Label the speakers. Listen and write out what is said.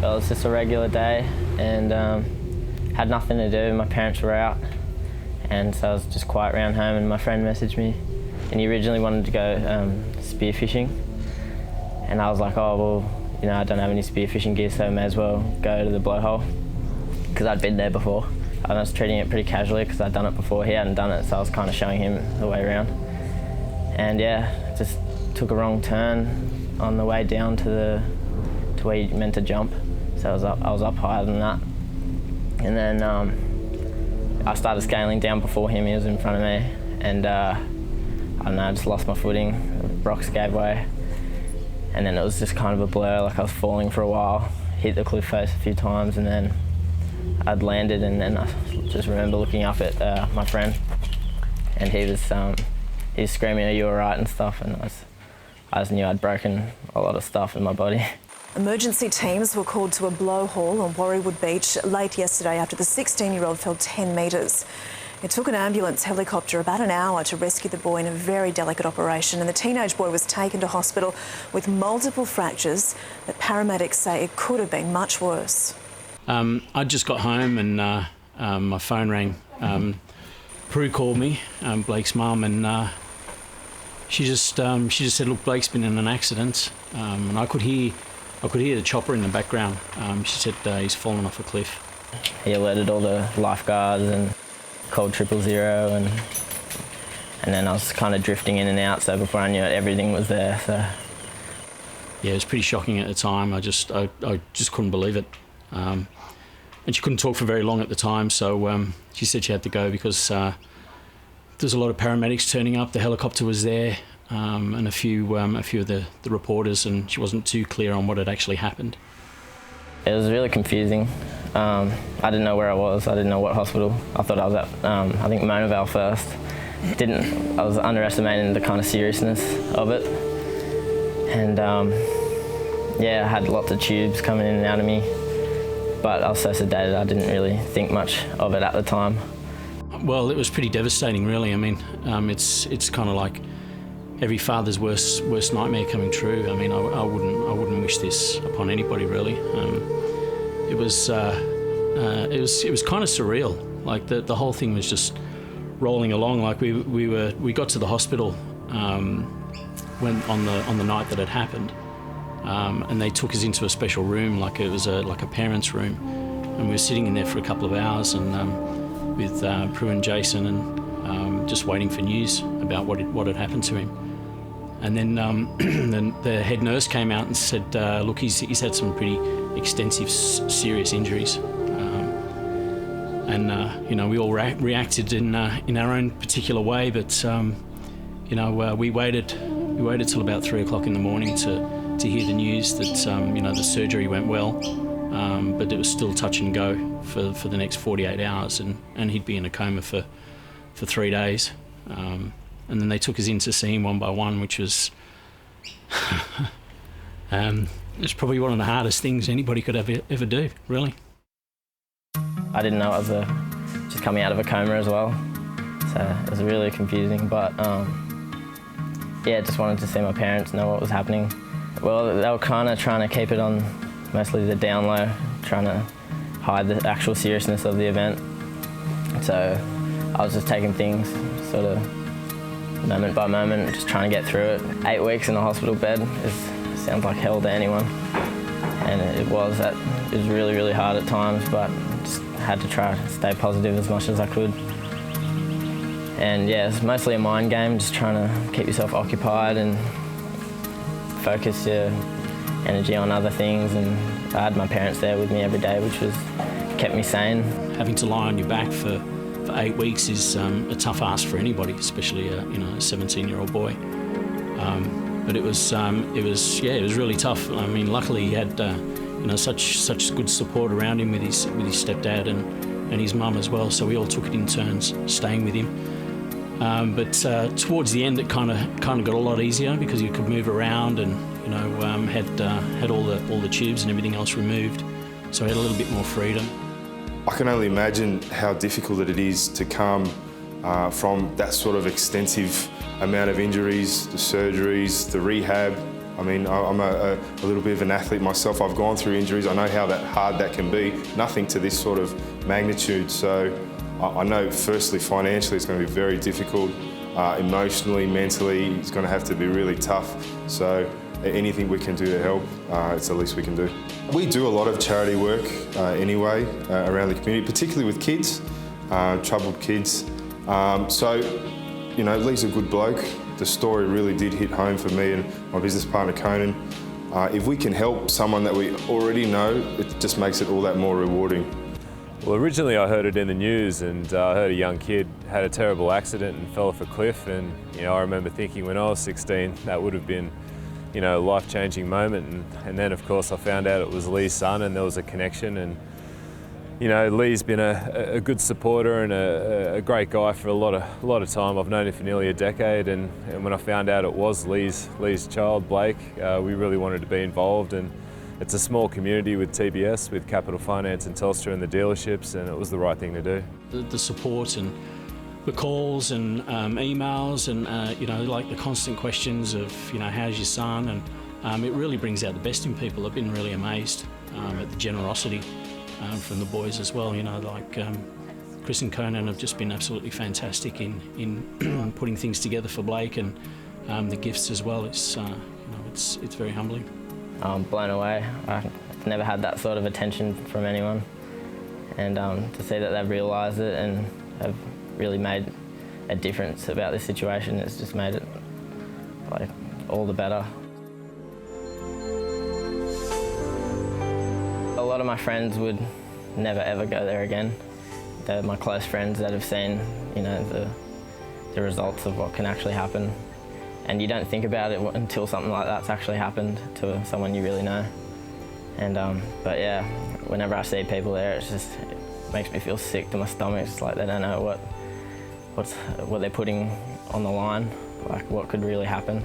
Speaker 1: Well, it was just a regular day and had nothing to do. My parents were out and so I was just quiet around home and my friend messaged me and he originally wanted to go spearfishing and I was like, oh, well, you know, I don't have any spearfishing gear so I may as well go to the blowhole because I'd been there before. I was treating it pretty casually because I'd done it before. He hadn't done it, so I was kind of showing him the way around. And yeah, just took a wrong turn on the way down to where you meant to jump. So I was up higher than that. And then I started scaling down before him. He was in front of me, and I don't know, I just lost my footing. The rocks gave way, and then it was just kind of a blur. Like I was falling for a while, hit the cliff face a few times, and then I'd landed, and then I just remember looking up at my friend, and he was screaming, "Are you all right?" and stuff, and I just knew I'd broken a lot of stuff in my body.
Speaker 2: Emergency teams were called to a blowhole on Warriewood Beach late yesterday after the 16-year-old fell 10 metres. It took an ambulance helicopter about an hour to rescue the boy in a very delicate operation, and the teenage boy was taken to hospital with multiple fractures, but paramedics say it could have been much worse.
Speaker 3: I just got home and my phone rang. Prue called me, Blake's mum, and she just said, "Look, Blake's been in an accident," and I could hear the chopper in the background. She said he's fallen off a cliff.
Speaker 1: He alerted all the lifeguards and called 000, and then I was kind of drifting in and out. So before I knew it, everything was there. So
Speaker 3: yeah, it was pretty shocking at the time. I just couldn't believe it. And she couldn't talk for very long at the time, so she said she had to go because there's a lot of paramedics turning up. The helicopter was there, and a few of the reporters, and she wasn't too clear on what had actually happened.
Speaker 1: It was really confusing. I didn't know where I was. I didn't know what hospital. I thought I was at, I think, Mona Vale first. I was underestimating the kind of seriousness of it. And yeah, I had lots of tubes coming in and out of me. But I was so sedated, I didn't really think much of it at the time.
Speaker 3: Well, it was pretty devastating, really. I mean, it's kind of like every father's worst nightmare coming true. I mean, I wouldn't wish this upon anybody, really. It was kind of surreal. Like the whole thing was just rolling along. Like we got to the hospital when on the night that it happened. And they took us into a special room, like it was like a parents' room, and we were sitting in there for a couple of hours, and with Prue and Jason, and just waiting for news about what had happened to him. And then the head nurse came out and said, "Look, he's had some pretty extensive, serious injuries," and you know, we all reacted in our own particular way, but you know, we waited till about 3 o'clock in the morning to hear the news that you know, the surgery went well, but it was still touch and go for the next 48 hours, and he'd be in a coma for 3 days. And then they took us in to see him one by one, which was it's probably one of the hardest things anybody could ever do, really.
Speaker 1: I didn't know I was just coming out of a coma as well, so it was really confusing, but yeah, just wanted to see my parents, know what was happening. Well, they were kind of trying to keep it on mostly the down low, trying to hide the actual seriousness of the event. So I was just taking things sort of moment by moment, just trying to get through it. 8 weeks in a hospital bed sounds like hell to anyone. And it was really, really hard at times, but just had to try to stay positive as much as I could. And yeah, it's mostly a mind game, just trying to keep yourself occupied and focus your energy on other things. And I had my parents there with me every day, which kept me sane. Having
Speaker 3: to lie on your back for 8 weeks is a tough ask for anybody, especially a 17-year-old boy. But it was really tough. I mean, luckily he had such good support around him with his stepdad and his mum as well. So we all took it in turns, staying with him. But towards the end, it kind of got a lot easier because you could move around and had all the tubes and everything else removed. So I had a little bit more freedom.
Speaker 4: I can only imagine how difficult it is to come from that sort of extensive amount of injuries, the surgeries, the rehab, I mean, I'm a little bit of an athlete myself. I've gone through injuries. I know how hard that can be. Nothing to this sort of magnitude. So I know, firstly, financially, it's going to be very difficult. Emotionally, mentally, it's going to have to be really tough. So anything we can do to help, it's the least we can do. We do a lot of charity work anyway around the community, particularly with kids, troubled kids. So, you know, Lee's a good bloke. The story really did hit home for me and my business partner, Conan. If we can help someone that we already know, it just makes it all that more rewarding.
Speaker 5: Well, originally I heard it in the news, and I heard a young kid had a terrible accident and fell off a cliff, and I remember thinking when I was 16 that would have been a life-changing moment, and then of course I found out it was Lee's son and there was a connection, and Lee's been a good supporter and a great guy for a lot of time. I've known him for nearly a decade, and when I found out it was Lee's child, Blake, we really wanted to be involved. And it's a small community with TBS, with Capital Finance and Telstra and the dealerships, and it was the right thing to do.
Speaker 3: The support and the calls and emails and like the constant questions of how's your son, and it really brings out the best in people. I've been really amazed at the generosity from the boys as well. Chris and Conan have just been absolutely fantastic in putting things together for Blake, and the gifts as well. It's very humbling.
Speaker 1: I'm blown away. I've never had that sort of attention from anyone, and to see that they've realised it and have really made a difference about this situation, it's just made it like all the better. A lot of my friends would never ever go there again. They're my close friends that have seen the results of what can actually happen. And you don't think about it until something like that's actually happened to someone you really know. And but yeah, whenever I see people there, it makes me feel sick to my stomach. It's like they don't know what they're putting on the line, like what could really happen.